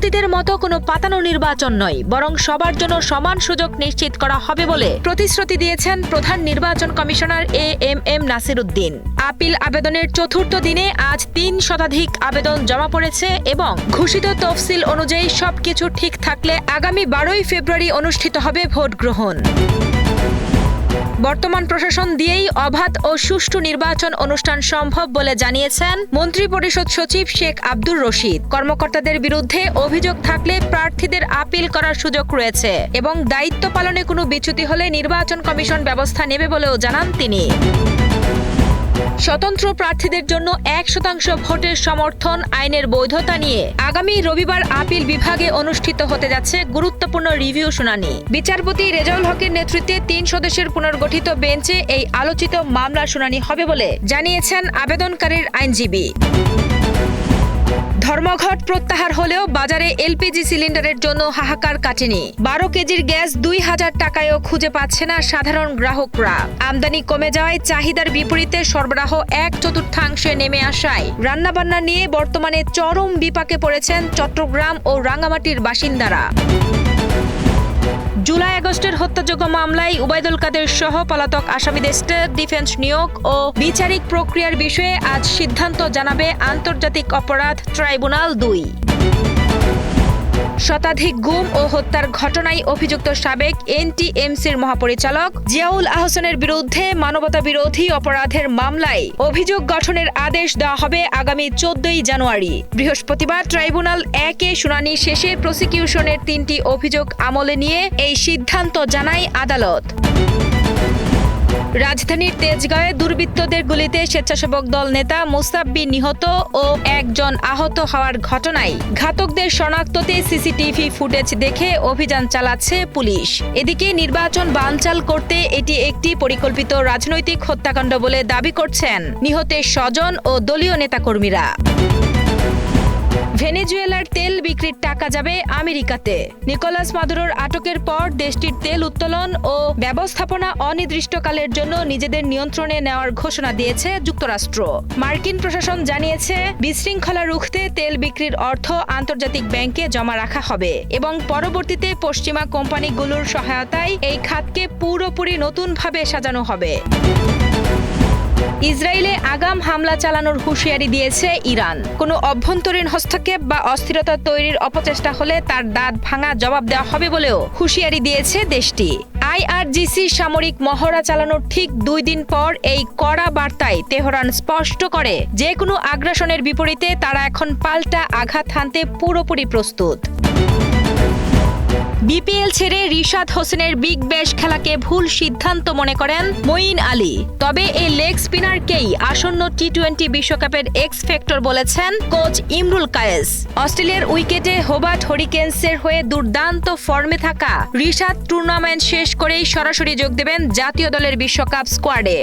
অতীতের মতো কোনো পাতানো নির্বাচন নয়, বরং সবার জন্য সমান সুযোগ নিশ্চিত করা হবে বলে প্রতিশ্রুতি দিয়েছেন প্রধান নির্বাচন commissioner AMM Nasir Uddin. Appeal আবেদনের চতুর্থ দিনে আজ ৩ শতাধিক আবেদন জমা পড়েছে এবং ঘোষিত তফসিল অনুযায়ী সবকিছু ঠিক থাকলে আগামী ১২ই ফেব্রুয়ারি অনুষ্ঠিত হবে ভোট গ্রহণ। বর্তমান প্রশাসন দিয়েই অবাধ ও সুষ্ঠু নির্বাচন অনুষ্ঠান সম্ভব বলে জানিয়েছেন মন্ত্রিপরিষদ সচিব শেখ আব্দুর রশিদ। কর্মকর্তাদের বিরুদ্ধে অভিযোগ থাকলে প্রার্থীদের আপিল করার সুযোগ রয়েছে এবং দায়িত্ব পালনে কোনো বিচ্যুতি হলে নির্বাচন কমিশন ব্যবস্থা নেবে বলেও জানান তিনি। স্বতন্ত্র প্রার্থীদের জন্য ১% ভোটের সমর্থন আইনের বৈধতা নিয়ে আগামী রবিবার আপিল বিভাগে অনুষ্ঠিত হতে যাচ্ছে গুরুত্বপূর্ণ রিভিউ শুনানি। বিচারপতি রেজাউল হকের নেতৃত্বে ৩ সদস্যের পুনর্গঠিত বেঞ্চে এই আলোচিত মামলার শুনানি হবে বলে জানিয়েছেন আবেদনকারীর আইনজীবী। ধর্মঘট প্রত্যাহার হলেও বাজারে এলপিজি সিলিন্ডারের জন্য হাহাকার কাটেনি। ১২ কেজির গ্যাস ২,০০০ টাকায়ও খুঁজে পাচ্ছে না সাধারণ গ্রাহকরা। আমদানি কমে যাওয়ায় চাহিদার বিপরীতে সরবরাহ ১/৪ নেমে আসায় রান্নাবান্না নিয়ে বর্তমানে চরম বিপাকে পড়েছেন চট্টগ্রাম ও রাঙ্গামাটির বাসিন্দারা। জুলাই আগস্টের হত্যাযোগ্য মামলায় উবাইদুল কাদের সহ পলাতক আসামিদের স্টেট ডিফেন্স নিয়োগ ও বিচারিক প্রক্রিয়ার বিষয়ে আজ সিদ্ধান্ত জানাবে আন্তর্জাতিক অপরাধ ট্রাইব্যুনাল ২। শতাধিক গুম ও হত্যার ঘটনায় অভিযুক্ত সাবেক এনটিএমসির মহাপরিচালক জিয়াউল আহসানের বিরুদ্ধে মানবতাবিরোধী অপরাধের মামলায় অভিযোগ গঠনের আদেশ দেওয়া হবে আগামী ১৪ই জানুয়ারি। বৃহস্পতিবার ট্রাইব্যুনাল ১-এ শুনানি শেষে প্রসিকিউশনের ৩টি অভিযোগ আমলে নিয়ে এই সিদ্ধান্ত জানায় আদালত। রাজধানীর তেজগাঁওয়ে দুর্বৃত্তদের গুলিতে স্বেচ্ছাসেবক দল নেতা মুসাব্বি নিহত ও একজন আহত হওয়ার ঘটনায় ঘাতকদের শনাক্ততে সিসিটিভি ফুটেজ দেখে অভিযান চালাচ্ছে পুলিশ। এদিকে নির্বাচন বানচাল করতে এটি একটি পরিকল্পিত রাজনৈতিক হত্যাকাণ্ড বলে দাবি করছেন নিহতের স্বজন ও দলীয় নেতাকর্মীরা। ভেনেজুয়েলার তেল বিক্রির টাকা যাবে আমেরিকাতে। নিকোলাস মাদুরোর আটকের পর দেশটির তেল উত্তোলন ও ব্যবস্থাপনা অনির্দিষ্টকালের জন্য নিজেদের নিয়ন্ত্রণে নেওয়ার ঘোষণা দিয়েছে যুক্তরাষ্ট্র। মার্কিন প্রশাসন জানিয়েছে বিশৃঙ্খলা রুখতে তেল বিক্রির অর্থ আন্তর্জাতিক ব্যাংকে জমা রাখা হবে এবং পরবর্তীতে পশ্চিমা কোম্পানিগুলোর সহায়তায় এই খাতকে পুরোপুরি নতুনভাবে সাজানো হবে। ইসরায়েলে আগাম হামলা চালানোর হুঁশিয়ারি দিয়েছে ইরান। কোনো অভ্যন্তরীণ হস্তক্ষেপ বা অস্থিরতা তৈরির অপচেষ্টা হলে তার দাঁত ভাঙা জবাব দেওয়া হবে বলেও হুঁশিয়ারি দিয়েছে দেশটি। আইআরজিসি সামরিক মহড়া চালানোর ঠিক ২ দিন পর এই কড়া বার্তায় তেহরান স্পষ্ট করে যে কোনো আগ্রাসনের বিপরীতে তারা এখন পাল্টা আঘাত হানতে পুরোপুরি প্রস্তুত। বিপিএল ছেড়ে রিশাদ হোসেনের বিগ ব্যাশ খেলাকে ভুল সিদ্ধান্ত মনে করেন মঈন আলী। তবে এই লেগ স্পিনারকেই আসন্ন টি-২০ বিশ্বকাপের এক্স ফ্যাক্টর বলেছেন কোচ ইমরুল কায়েস। অস্ট্রেলিয়ার উইকেটে হোবার্ট হরিকেনসের হয়ে দুর্দান্ত ফর্মে থাকা রিশাদ টুর্নামেন্ট শেষ করেই সরাসরি যোগ দেবেন জাতীয় দলের বিশ্বকাপ স্কোয়াডে।